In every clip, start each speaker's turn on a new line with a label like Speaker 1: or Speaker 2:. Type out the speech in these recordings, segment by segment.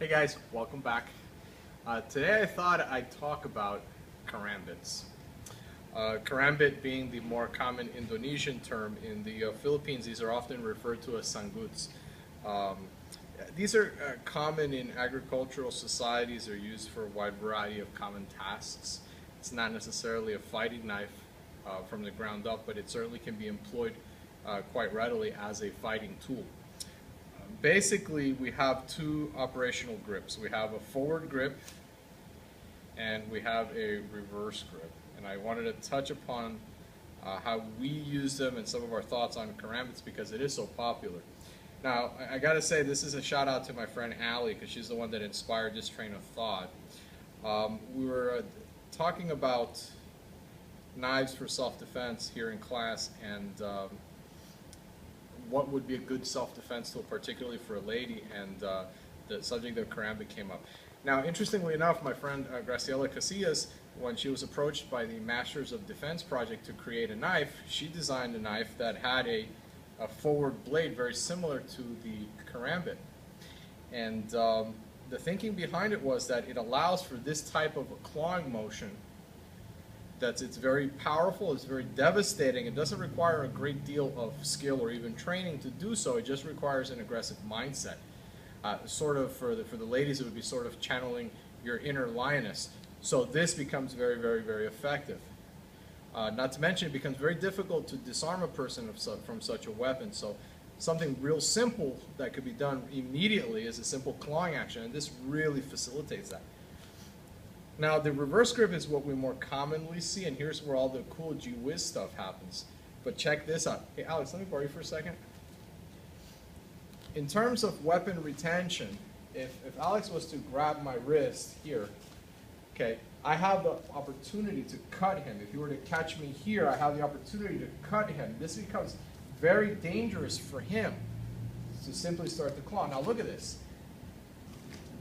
Speaker 1: Hey guys, welcome back. Today I thought I'd talk about Kerambits. Kerambit being the more common Indonesian term. In the Philippines, these are often referred to as Sanguts. These are common in agricultural societies. They're used for a wide variety of common tasks. It's not necessarily a fighting knife from the ground up, but it certainly can be employed quite readily as a fighting tool. Basically, we have two operational grips. We have a forward grip and we have a reverse grip. And I wanted to touch upon how we use them and some of our thoughts on Kerambits because it is so popular. Now, I gotta say, this is a shout out to my friend Allie because she's the one that inspired this train of thought. We were talking about knives for self-defense here in class, and what would be a good self-defense tool, particularly for a lady, and the subject of Kerambit came up. Now, interestingly enough, my friend Graciela Casillas, when she was approached by the Masters of Defense project to create a knife, she designed a knife that had a forward blade very similar to the Kerambit. And the thinking behind it was that it allows for this type of a clawing motion. It's very powerful, it's very devastating. It doesn't require a great deal of skill or even training to do so. It just requires an aggressive mindset. Sort of for the ladies, it would be sort of channeling your inner lioness. So this becomes very, very, very effective. Not to mention, it becomes very difficult to disarm a person from such a weapon. So something real simple that could be done immediately is a simple clawing action, and this really facilitates that. Now, the reverse grip is what we more commonly see, and here's where all the cool gee whiz stuff happens. But check this out. Hey, Alex, let me borrow you for a second. In terms of weapon retention, if Alex was to grab my wrist here, okay, I have the opportunity to cut him. If he were to catch me here, I have the opportunity to cut him. This becomes very dangerous for him to simply start the claw. Now, look at this.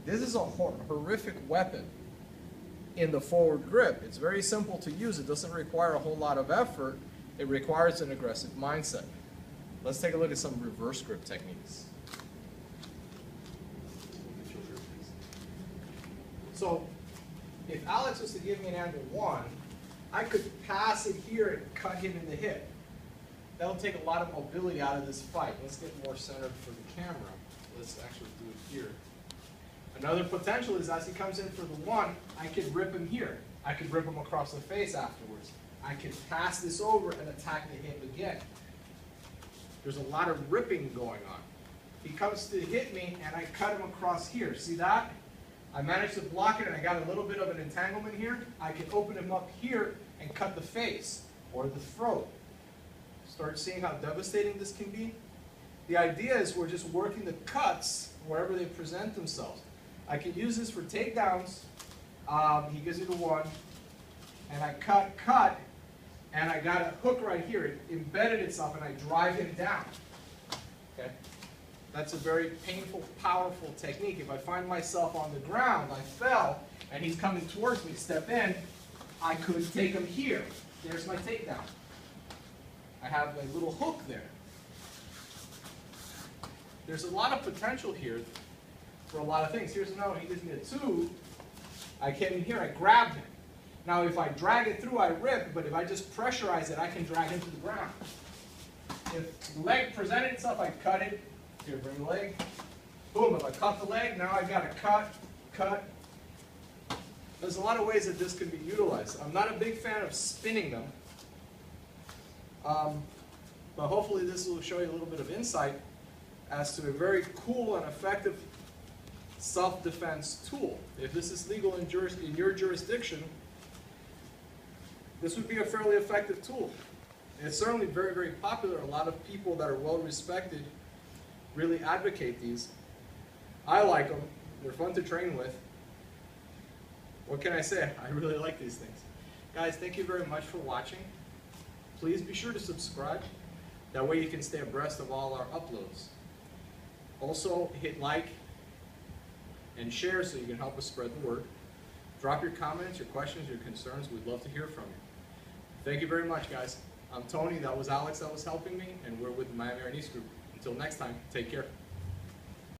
Speaker 1: This is a horrific weapon. In the forward grip, it's very simple to use. It doesn't require a whole lot of effort. It requires an aggressive mindset. Let's take a look at some reverse grip techniques. So, if Alex was to give me an angle 1, I could pass it here and cut him in the hip. That'll take a lot of mobility out of this fight. Let's get more centered for the camera. Let's actually do it here. Another potential is as he comes in for the 1, I could rip him here. I could rip him across the face afterwards. I could pass this over and attack the hip again. There's a lot of ripping going on. He comes to hit me and I cut him across here. See that? I managed to block it and I got a little bit of an entanglement here. I can open him up here and cut the face or the throat. Start seeing how devastating this can be? The idea is we're just working the cuts wherever they present themselves. I can use this for takedowns. He gives me the 1, and I cut, and I got a hook right here. It embedded itself, and I drive him down. Okay, that's a very painful, powerful technique. If I find myself on the ground, I fell, and he's coming towards me, step in, I could take him here. There's my takedown. I have a little hook there. There's a lot of potential here for a lot of things. Here's another one. He gives me a 2. I came in here, I grabbed him. Now if I drag it through, I rip, but if I just pressurize it, I can drag him to the ground. If the leg presented itself, I cut it. Here, bring the leg. Boom, if I cut the leg, now I've got to cut. There's a lot of ways that this can be utilized. I'm not a big fan of spinning them. But hopefully this will show you a little bit of insight as to a very cool and effective self-defense tool. If this is legal in your jurisdiction, this would be a fairly effective tool. And it's certainly very, very popular. A lot of people that are well respected really advocate these. I like them. They're fun to train with. What can I say? I really like these things. Guys, thank you very much for watching. Please be sure to subscribe. That way you can stay abreast of all our uploads. Also, hit like and share so you can help us spread the word. Drop your comments, your questions, your concerns. We'd love to hear from you. Thank you very much, guys. I'm Tony. That was Alex that was helping me, and we're with the Miami Arnis Group. Until next time, take care.